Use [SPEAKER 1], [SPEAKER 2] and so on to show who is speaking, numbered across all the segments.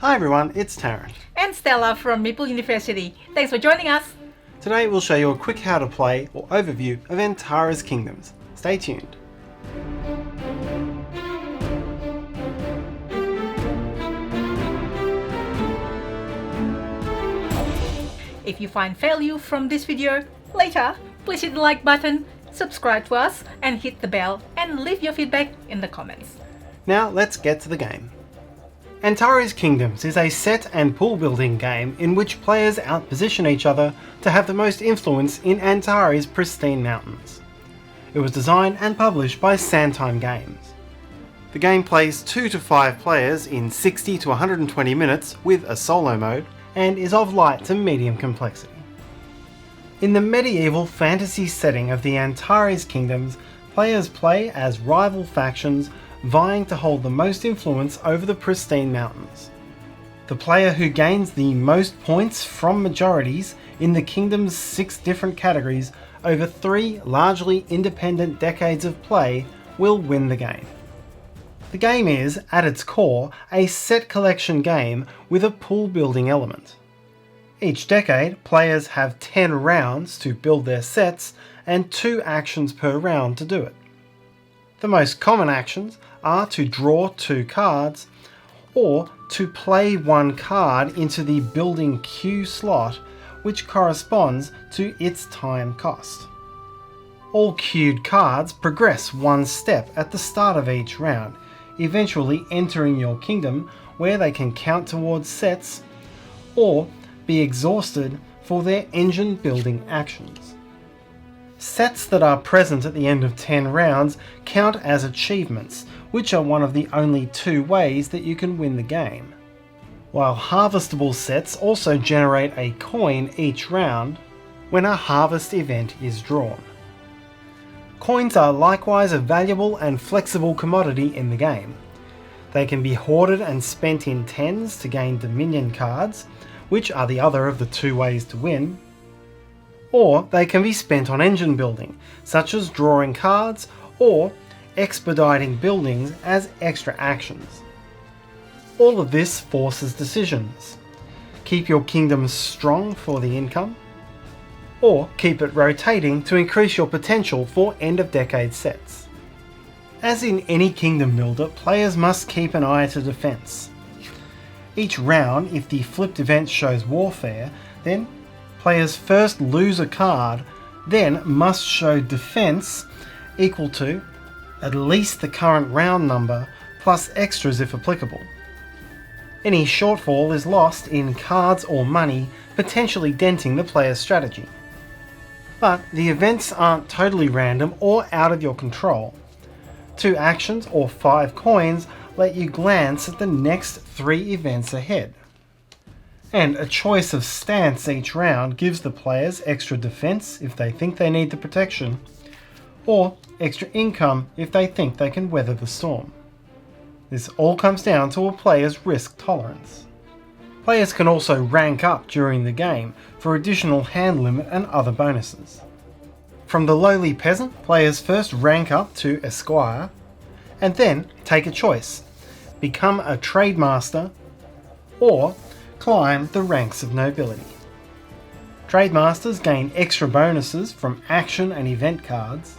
[SPEAKER 1] Hi everyone, it's Tarrant.
[SPEAKER 2] And Stella from Meeple University. Thanks for joining us.
[SPEAKER 1] Today we'll show you a quick how to play or overview of Antares Kingdoms. Stay tuned.
[SPEAKER 2] If you find value from this video later, please hit the like button, subscribe to us, and hit the bell, and leave your feedback in the comments.
[SPEAKER 1] Now let's get to the game. Antares Kingdoms is a set and pool building game in which players outposition each other to have the most influence in Antares' pristine mountains. It was designed and published by Sandtime Games. The game plays 2 to 5 players in 60 to 120 minutes with a solo mode and is of light to medium complexity. In the medieval fantasy setting of the Antares Kingdoms, players play as rival factions vying to hold the most influence over the pristine mountains. The player who gains the most points from majorities in the kingdom's 6 different categories over 3 largely independent decades of play will win the game. The game is, at its core, a set collection game with a pool building element. Each decade, players have 10 rounds to build their sets and 2 actions per round to do it. The most common actions are to draw 2 cards or to play 1 card into the building queue slot, which corresponds to its time cost. All queued cards progress 1 step at the start of each round, eventually entering your kingdom where they can count towards sets or be exhausted for their engine building actions. Sets that are present at the end of 10 rounds count as achievements, which are one of the only 2 ways that you can win the game. While harvestable sets also generate a coin each round when a harvest event is drawn. Coins are likewise a valuable and flexible commodity in the game. They can be hoarded and spent in 10s to gain Dominion cards, which are the other of the 2 ways to win, or they can be spent on engine building, such as drawing cards or expediting buildings as extra actions. All of this forces decisions. Keep your kingdom strong for the income, or keep it rotating to increase your potential for end of decade sets. As in any kingdom builder, players must keep an eye to defense. Each round, if the flipped event shows warfare, then players first lose a card, then must show defense equal to at least the current round number plus extras if applicable. Any shortfall is lost in cards or money, potentially denting the player's strategy. But the events aren't totally random or out of your control. 2 actions or 5 coins let you glance at the next 3 events ahead. And a choice of stance each round gives the players extra defense if they think they need the protection, or extra income if they think they can weather the storm. This all comes down to a player's risk tolerance. Players can also rank up during the game for additional hand limit and other bonuses. From the lowly peasant, players first rank up to Esquire, and then take a choice: become a trade master, or climb the ranks of nobility. Trademasters gain extra bonuses from action and event cards,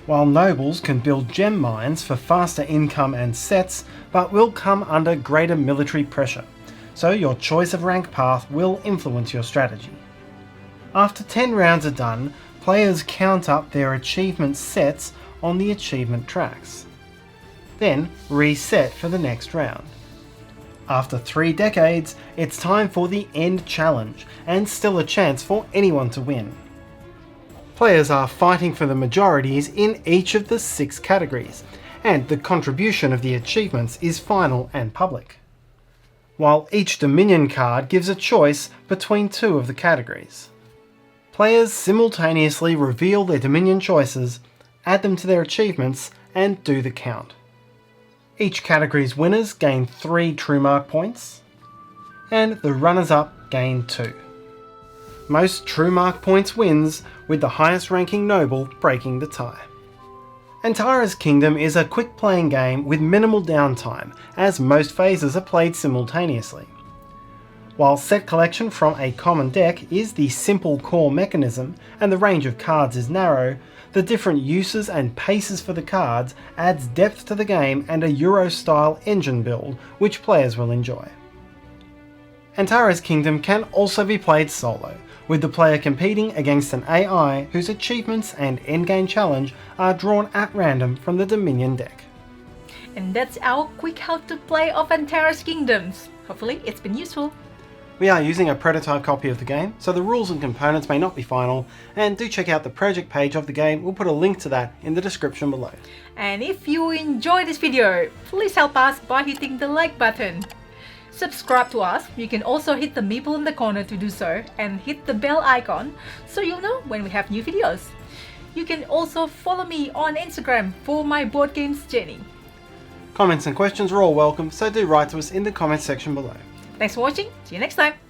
[SPEAKER 1] while nobles can build gem mines for faster income and sets, but will come under greater military pressure, so your choice of rank path will influence your strategy. After 10 rounds are done, players count up their achievement sets on the achievement tracks, then reset for the next round. After 3 decades, it's time for the end challenge, and still a chance for anyone to win. Players are fighting for the majorities in each of the 6 categories, and the contribution of the achievements is final and public. While each Dominion card gives a choice between 2 of the categories. Players simultaneously reveal their Dominion choices, add them to their achievements, and do the count. Each category's winners gain 3 True Mark points, and the runners-up gain 2. Most True Mark points wins, with the highest ranking noble breaking the tie. Antares Kingdom is a quick playing game with minimal downtime, as most phases are played simultaneously. While set collection from a common deck is the simple core mechanism and the range of cards is narrow, the different uses and paces for the cards adds depth to the game and a Euro-style engine build which players will enjoy. Antares Kingdom can also be played solo, with the player competing against an AI whose achievements and endgame challenge are drawn at random from the Dominion deck.
[SPEAKER 2] And that's our quick how to play of Antares Kingdoms. Hopefully it's been useful.
[SPEAKER 1] We are using a prototype copy of the game, so the rules and components may not be final, and do check out the project page of the game. We'll put a link to that in the description below.
[SPEAKER 2] And if you enjoyed this video, please help us by hitting the like button. Subscribe to us. You can also hit the Meeple in the corner to do so, and hit the bell icon so you'll know when we have new videos. You can also follow me on Instagram for my board games journey.
[SPEAKER 1] Comments and questions are all welcome, so do write to us in the comments section below.
[SPEAKER 2] Thanks for watching. See you next time.